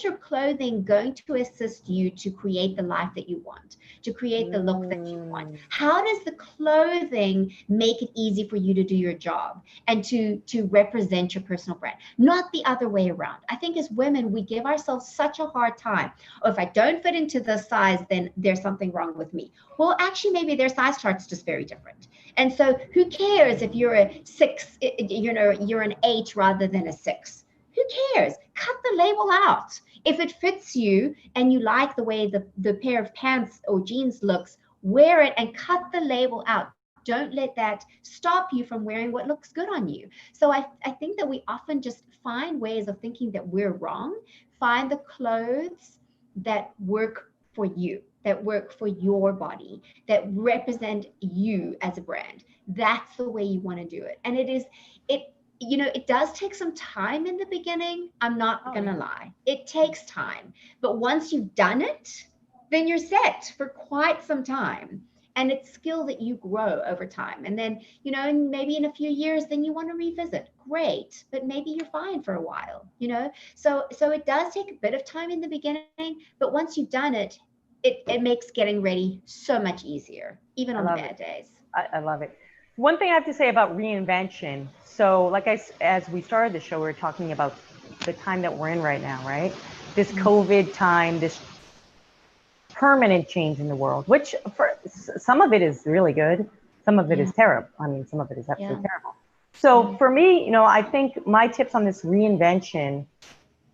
Speaker 2: your clothing going to assist you to create the life that you want, to create the look that you want? How does the clothing make it easy for you to do your job and to represent your personal brand? Not the other way around. I think as women, we give ourselves such a hard time. Oh, if I don't fit into the size, then there's something wrong with me. Well, actually, maybe their size chart's just very different. And so who cares if you're a 6, you know, you're an 8 rather than a 6? Who cares? Cut the label out. If it fits you and you like the way the pair of pants or jeans looks, wear it and cut the label out. Don't let that stop you from wearing what looks good on you. So I think that we often just find ways of thinking that we're wrong. Find the clothes that work for you, that work for your body, that represent you as a brand. That's the way you want to do it. And it does take some time in the beginning. I'm not going to lie. It takes time. But once you've done it, then you're set for quite some time. And it's skill that you grow over time. And then, you know, maybe in a few years, then you want to revisit. Great. But maybe you're fine for a while, you know? So it does take a bit of time in the beginning, but once you've done it, it makes getting ready so much easier, even on the bad days.
Speaker 1: I love it. One thing I have to say about reinvention. So like as we started the show, we were talking about the time that we're in right now, right? This COVID time, this permanent change in the world, which for some of it is really good. Some of it is terrible. I mean, some of it is absolutely terrible. So for me, you know, I think my tips on this reinvention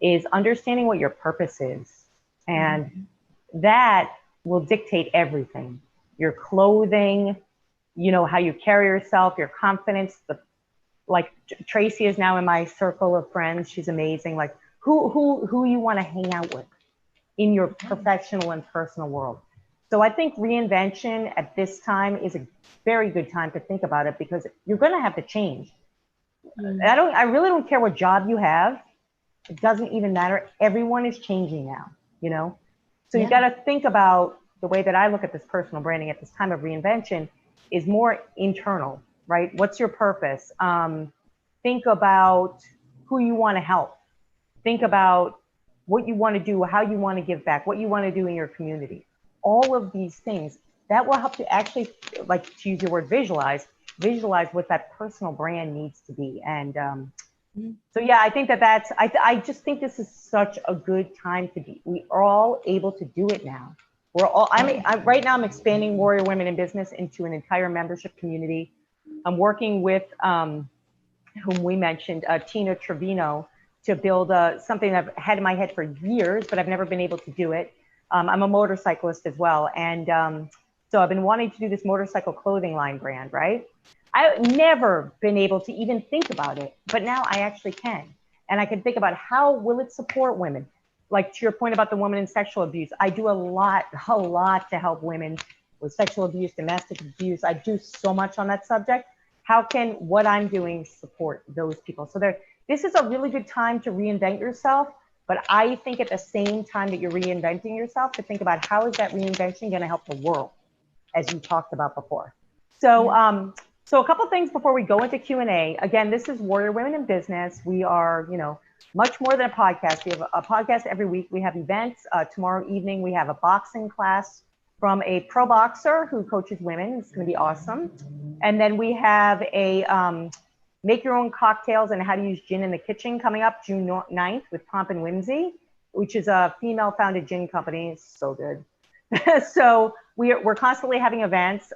Speaker 1: is understanding what your purpose is. And that will dictate everything. Your clothing, you know, how you carry yourself, your confidence. Like Tracy is now in my circle of friends. She's amazing. Like who you want to hang out with in your professional and personal world. So I think reinvention at this time is a very good time to think about it because you're going to have to change. I really don't care what job you have. It doesn't even matter. Everyone is changing now, you know? So you got to think about the way that I look at this personal branding at this time of reinvention is more internal, right? What's your purpose? Think about who you want to help. Think about what you want to do, how you want to give back, what you want to do in your community. All of these things that will help you actually, like to use your word, visualize what that personal brand needs to be. And so, yeah, I think I just think this is such a good time to be. We are all able to do it now. Right now I'm expanding Warrior Women in Business into an entire membership community. I'm working with, whom we mentioned, Tina Trevino, to build something I've had in my head for years, but I've never been able to do it. I'm a motorcyclist as well. And so I've been wanting to do this motorcycle clothing line brand, right? I've never been able to even think about it, but now I actually can. And I can think about how will it support women? Like to your point about the woman in sexual abuse, I do a lot to help women with sexual abuse, domestic abuse. I do so much on that subject. How can what I'm doing support those people? So this is a really good time to reinvent yourself. But I think at the same time that you're reinventing yourself, to think about how is that reinvention going to help the world, as you talked about before. So, so a couple things before we go into Q&A. Again, this is Warrior Women in Business. We are, you know, much more than a podcast. We have a podcast every week. We have events. Tomorrow evening, we have a boxing class from a pro boxer who coaches women. It's going to be awesome. And then we have a make your own cocktails and how to use gin in the kitchen coming up June 9th with Pomp and Whimsy, which is a female founded gin company. It's so good. So we're constantly having events.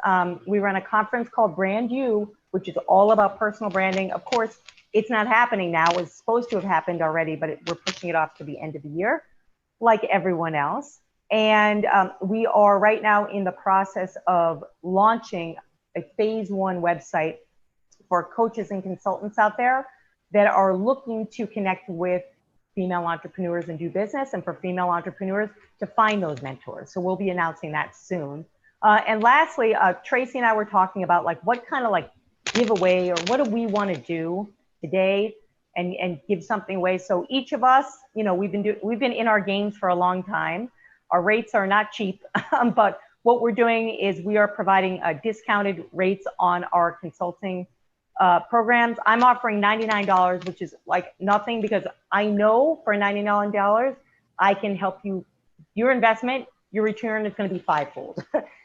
Speaker 1: We run a conference called Brand You, which is all about personal branding. Of course, it's not happening now. It was supposed to have happened already, but we're pushing it off to the end of the year, like everyone else. And we are right now in the process of launching a phase 1 website for coaches and consultants out there that are looking to connect with female entrepreneurs and do business, and for female entrepreneurs to find those mentors. So we'll be announcing that soon. And lastly, Tracy and I were talking about like what kind of like giveaway or what do we want to do today and give something away. So each of us, you know, we've been in our games for a long time. Our rates are not cheap, but what we're doing is we are providing discounted rates on our consulting programs. I'm offering $99, which is like nothing, because I know for $99, I can help you, your investment, your return is going to be fivefold.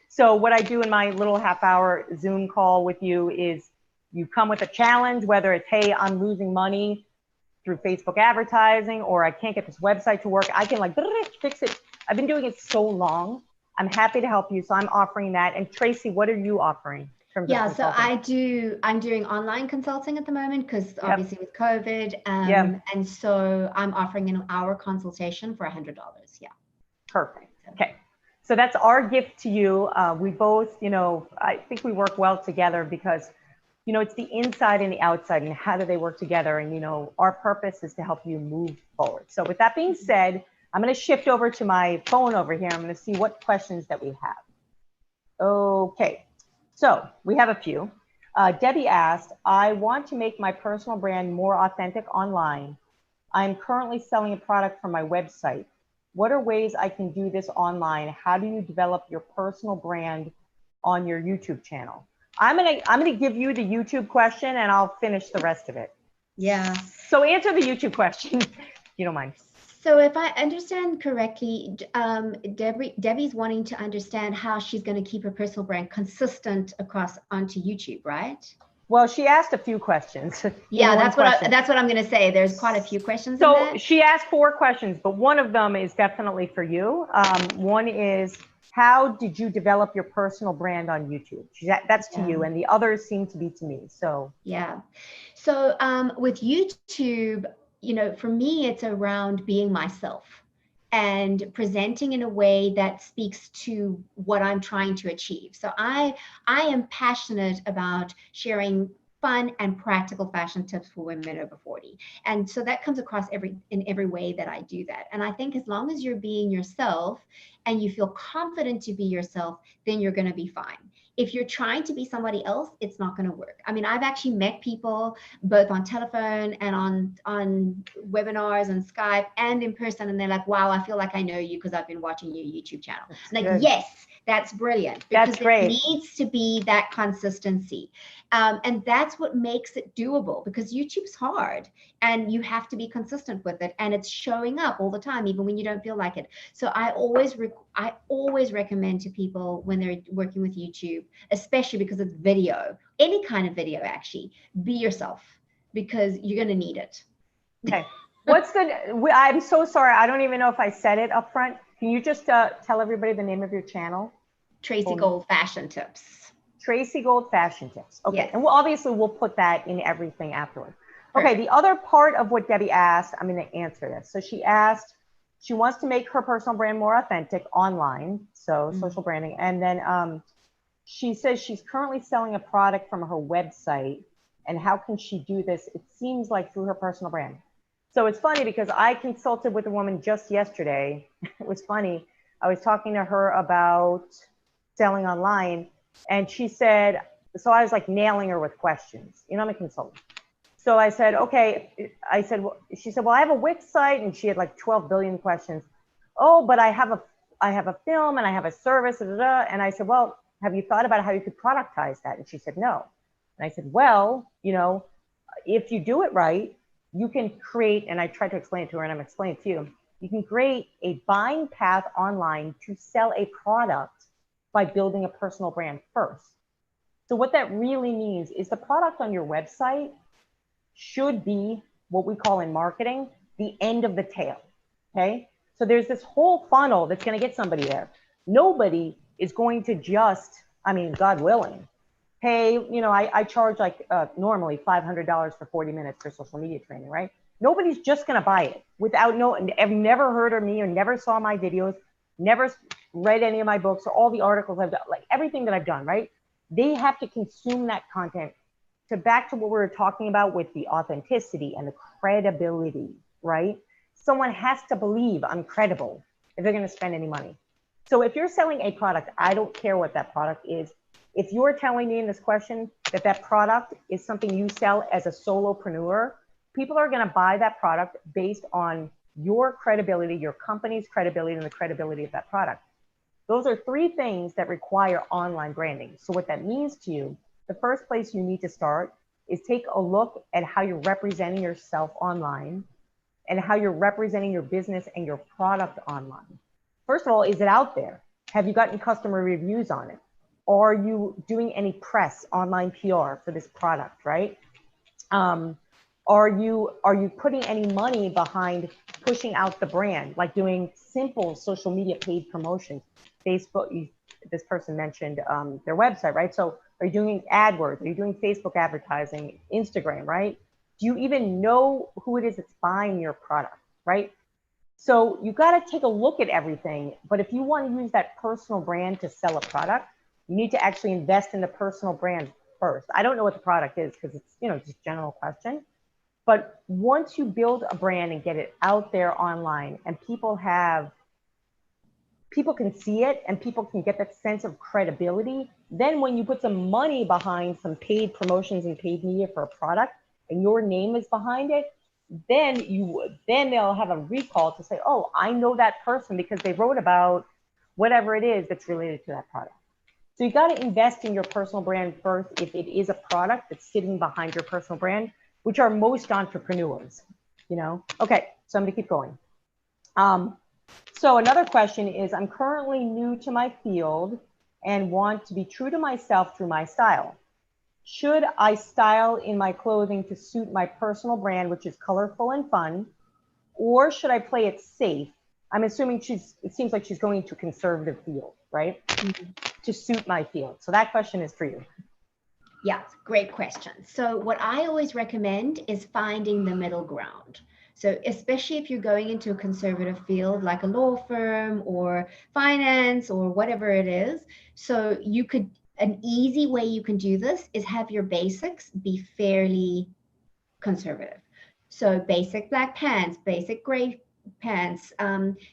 Speaker 1: So what I do in my little half-hour Zoom call with you is you come with a challenge, whether it's, hey, I'm losing money through Facebook advertising, or I can't get this website to work. I can like fix it. I've been doing it so long. I'm happy to help you. So I'm offering that. And Tracy, what are you offering?
Speaker 2: Yeah, so I'm doing online consulting at the moment because obviously with COVID. And so I'm offering an hour consultation for $100. Yeah.
Speaker 1: Perfect. Okay. So that's our gift to you. We both, you know, I think we work well together because, you know, it's the inside and the outside and how do they work together. And, you know, our purpose is to help you move forward. So with that being said, I'm going to shift over to my phone over here. I'm going to see what questions that we have. Okay. So we have a few. Debbie asked, I want to make my personal brand more authentic online. I'm currently selling a product from my website. What are ways I can do this online? How do you develop your personal brand on your YouTube channel? I'm gonna give you the YouTube question and I'll finish the rest of it.
Speaker 2: Yeah.
Speaker 1: So answer the YouTube question, if you don't mind.
Speaker 2: So if I understand correctly, Debbie's wanting to understand how she's going to keep her personal brand consistent across onto YouTube, right?
Speaker 1: Well, she asked a few questions.
Speaker 2: Yeah, that's what I'm going to say. There's quite a few questions.
Speaker 1: So she asked 4 questions, but one of them is definitely for you. One is, how did you develop your personal brand on YouTube? That's to you, and the others seem to be to me. So
Speaker 2: yeah. So with YouTube, you know, for me, it's around being myself and presenting in a way that speaks to what I'm trying to achieve. So I am passionate about sharing fun and practical fashion tips for women over 40. And so that comes across in every way that I do that. And I think as long as you're being yourself and you feel confident to be yourself, then you're going to be fine. If you're trying to be somebody else, it's not going to work. I mean, I've actually met people both on telephone and on webinars and Skype and in person, and they're like, wow, I feel like I know you because I've been watching your YouTube channel. I'm like, yes, that's brilliant. Because
Speaker 1: that's great.
Speaker 2: It needs to be that consistency. And that's what makes it doable, because YouTube's hard and you have to be consistent with it, and it's showing up all the time, even when you don't feel like it. So I always recommend to people when they're working with YouTube, especially because it's video, any kind of video actually, be yourself, because you're going to need it.
Speaker 1: Okay. I'm so sorry. I don't even know if I said it up front. Can you just tell everybody the name of your channel?
Speaker 2: Tracy Gold Fashion Tips.
Speaker 1: Tracy Gold Fashion Tips. Okay.
Speaker 2: Yes.
Speaker 1: And we'll put that in everything afterward. Okay. The other part of what Debbie asked, I'm going to answer this. So she asked, she wants to make her personal brand more authentic online. So social branding. And then she says she's currently selling a product from her website. And how can she do this? It seems like through her personal brand. So it's funny because I consulted with a woman just yesterday. It was funny. I was talking to her about selling online, and she said, so I was like nailing her with questions. You know, I'm a consultant. So I said, okay. I said, well, she said, well, I have a website, and she had like 12 billion questions. Oh, but I have a film and I have a service, da, da, da. And I said, well, have you thought about how you could productize that? And she said, no. And I said, well, you know, if you do it right, you can create, and I tried to explain it to her and I'm explaining it to you, you can create a buying path online to sell a product by building a personal brand first. So what that really means is the product on your website should be what we call in marketing, the end of the tail, okay? So there's this whole funnel that's gonna get somebody there. Nobody is going to just, I mean, God willing, hey, you know, I charge like normally $500 for 40 minutes for social media training, right? Nobody's just gonna buy it without I've never heard of me or never saw my videos, never read any of my books or all the articles I've done, like everything that I've done, right? They have to consume that content. To back to what we were talking about with the authenticity and the credibility, right? Someone has to believe I'm credible if they're gonna spend any money. So if you're selling a product, I don't care what that product is. If you're telling me in this question that that product is something you sell as a solopreneur, people are going to buy that product based on your credibility, your company's credibility, and the credibility of that product. Those are three things that require online branding. So what that means to you, the first place you need to start is take a look at how you're representing yourself online and how you're representing your business and your product online. First of all, is it out there? Have you gotten customer reviews on it? Are you doing any press, online PR for this product, right? Are you putting any money behind pushing out the brand, like doing simple social media paid promotions? Facebook, this person mentioned their website, right? So are you doing AdWords? Are you doing Facebook advertising, Instagram, right? Do you even know who it is that's buying your product, right? So you got to take a look at everything. But if you want to use that personal brand to sell a product, you need to actually invest in the personal brand first. I don't know what the product is because it's, you know, just a general question. But once you build a brand and get it out there online and people can see it and people can get that sense of credibility, then when you put some money behind some paid promotions and paid media for a product and your name is behind it, then they'll have a recall to say, oh, I know that person because they wrote about whatever it is that's related to that product. So you got to invest in your personal brand first if it is a product that's sitting behind your personal brand, which are most entrepreneurs, you know? Okay, so I'm gonna keep going. So another question is, I'm currently new to my field and want to be true to myself through my style. Should I style in my clothing to suit my personal brand, which is colorful and fun, or should I play it safe? I'm assuming it seems like she's going to conservative field, right? Mm-hmm. To suit my field. So that question is for you.
Speaker 2: Yeah, great question. So what I always recommend is finding the middle ground. So especially if you're going into a conservative field like a law firm or finance or whatever it is, so an easy way you can do this is have your basics be fairly conservative. So basic black pants, basic gray pants,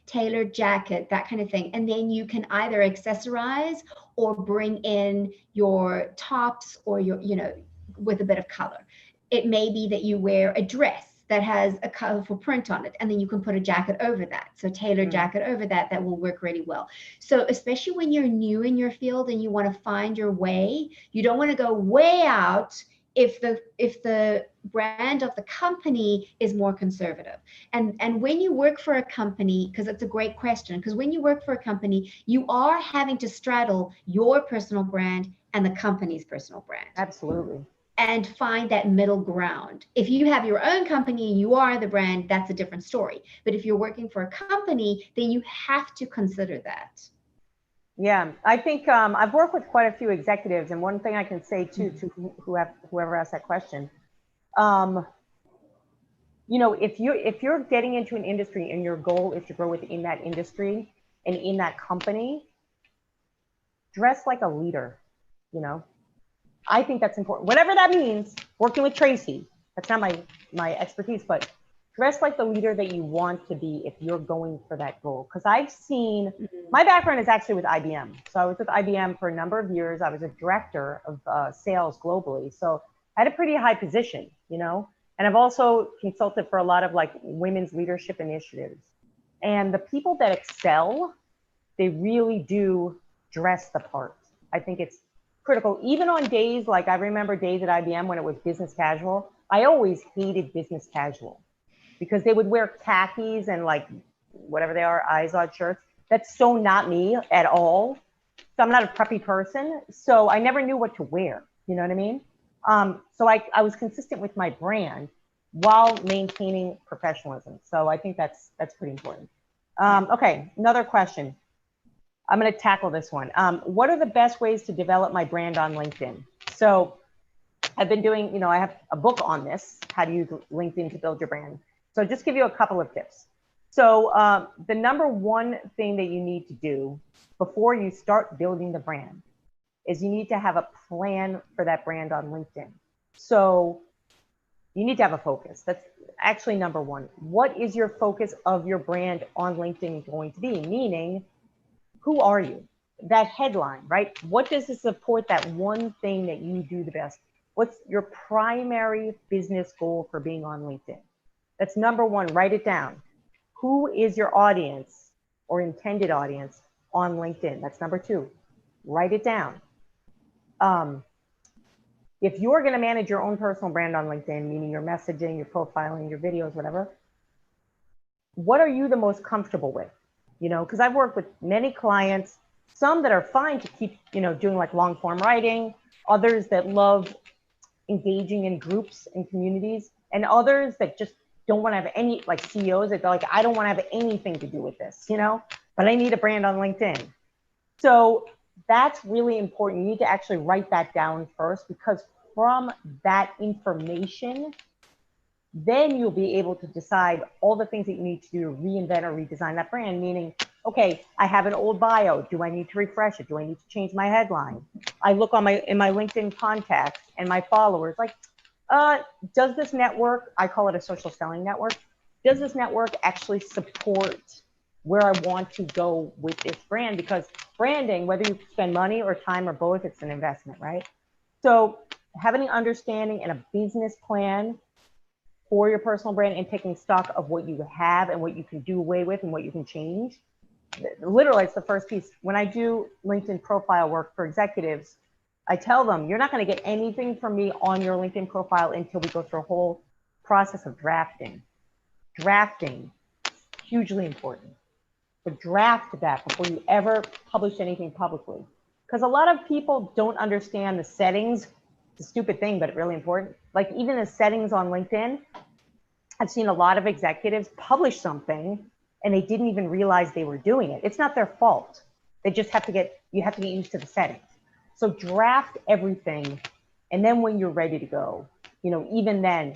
Speaker 2: tailored jacket, that kind of thing. And then you can either accessorize or bring in your tops or your, you know, with a bit of color. It may be that you wear a dress that has a colorful print on it, and then you can put a jacket over that. So tailored jacket over that, that will work really well. So especially when you're new in your field and you want to find your way, you don't want to go way out if the brand of the company is more conservative. And when you work for a company, because it's a great question, because when you work for a company, you are having to straddle your personal brand and the company's personal brand.
Speaker 1: Absolutely.
Speaker 2: And find that middle ground. If you have your own company, you are the brand, that's a different story. But if you're working for a company, then you have to consider that.
Speaker 1: Yeah, I think I've worked with quite a few executives, and one thing I can say too, to whoever asked that question, you know, if you're getting into an industry and your goal is to grow within that industry and in that company, dress like a leader. You know, I think that's important. Whatever that means. Working with Tracy, that's not my expertise, but dress like the leader that you want to be if you're going for that goal. Because I've seen, my background is actually with IBM. So I was with IBM for a number of years. I was a director of sales globally. So I had a pretty high position, you know, and I've also consulted for a lot of like women's leadership initiatives. And the people that excel, they really do dress the part. I think it's critical. Even on days, like I remember days at IBM when it was business casual, I always hated business casual because they would wear khakis and like whatever they are, Izod shirts. That's so not me at all. So I'm not a preppy person. So I never knew what to wear. You know what I mean? So I was consistent with my brand while maintaining professionalism. So I think that's pretty important. Okay, another question. I'm going to tackle this one. What are the best ways to develop my brand on LinkedIn? So I've been doing, you know, I have a book on this, how to use LinkedIn to build your brand. So just give you a couple of tips. So the number one thing that you need to do before you start building the brand is you need to have a plan for that brand on LinkedIn. So you need to have a focus. That's actually number one. What is your focus of your brand on LinkedIn going to be? Meaning, who are you? That headline, right? What does it support that one thing that you do the best? What's your primary business goal for being on LinkedIn? That's number one, write it down. Who is your audience or intended audience on LinkedIn? That's number two, write it down. If you're going to manage your own personal brand on LinkedIn, meaning your messaging, your profiling, your videos, whatever, what are you the most comfortable with? You know, because I've worked with many clients, some that are fine to keep, you know, doing like long form writing, others that love engaging in groups and communities, and others that just don't want to have any, like CEOs that they're like, I don't want to have anything to do with this, you know, but I need a brand on LinkedIn. So that's really important. You need to actually write that down first, because from that information, then you'll be able to decide all the things that you need to do to reinvent or redesign that brand. Meaning, okay, I have an old bio. Do I need to refresh it? Do I need to change my headline? I look on in my LinkedIn contacts and my followers, like, does this network, I call it a social selling network, does this network actually support where I want to go with this brand? Because branding, whether you spend money or time or both, it's an investment, right? So having an understanding and a business plan for your personal brand and taking stock of what you have and what you can do away with and what you can change. Literally, it's the first piece. When I do LinkedIn profile work for executives, I tell them, you're not going to get anything from me on your LinkedIn profile until we go through a whole process of drafting. Drafting, hugely important. But draft that before you ever publish anything publicly. Because a lot of people don't understand the settings. It's a stupid thing, but really important. Like even the settings on LinkedIn, I've seen a lot of executives publish something and they didn't even realize they were doing it. It's not their fault. They just have to get, you have to get used to the settings. So draft everything. And then when you're ready to go, you know, even then,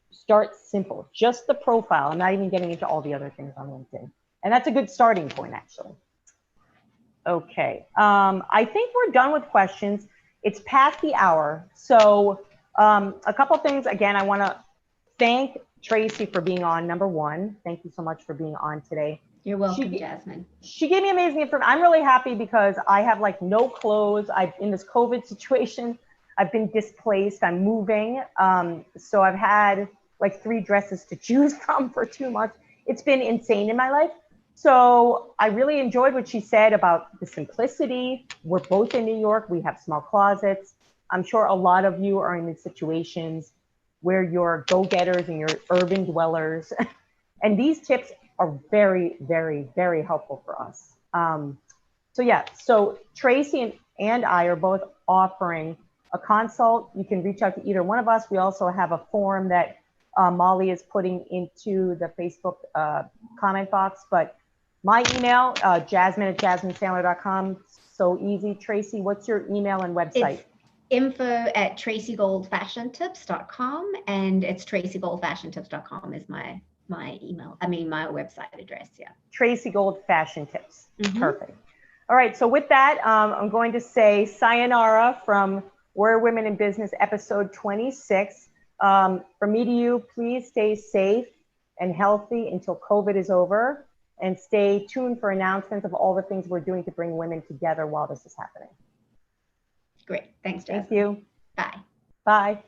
Speaker 1: start simple, just the profile. I'm not even getting into all the other things on LinkedIn. And that's a good starting point, actually. Okay, I think we're done with questions. It's past the hour. So a couple things, again, I wanna thank Tracy for being on, number one. Thank you so much for being on today.
Speaker 2: You're welcome, Jasmine.
Speaker 1: She gave me amazing information. I'm really happy because I have like no clothes. In this COVID situation, I've been displaced, I'm moving. So I've had like 3 dresses to choose from for 2 months. It's been insane in my life. So I really enjoyed what she said about the simplicity. We're both in New York. We have small closets. I'm sure a lot of you are in these situations where you're go-getters and you're urban dwellers. And these tips are very, very, very helpful for us. So yeah, so Tracy and I are both offering a consult. You can reach out to either one of us. We also have a form that Molly is putting into the Facebook comment box, but my email, jasmine@jasminesandler.com. So easy. Tracy, what's your email and website?
Speaker 2: It's info@tracygoldfashiontips.com, and it's tracygoldfashiontips.com is my email. I mean, my website address. Yeah.
Speaker 1: Tracy Gold Fashion Tips. Perfect. All right. So with that, I'm going to say sayonara from We're Women in Business, episode 26. From me to you, please stay safe and healthy until COVID is over, and stay tuned for announcements of all the things we're doing to bring women together while this is happening.
Speaker 2: Great. Thanks, Jasmine.
Speaker 1: Thank you.
Speaker 2: Bye.
Speaker 1: Bye.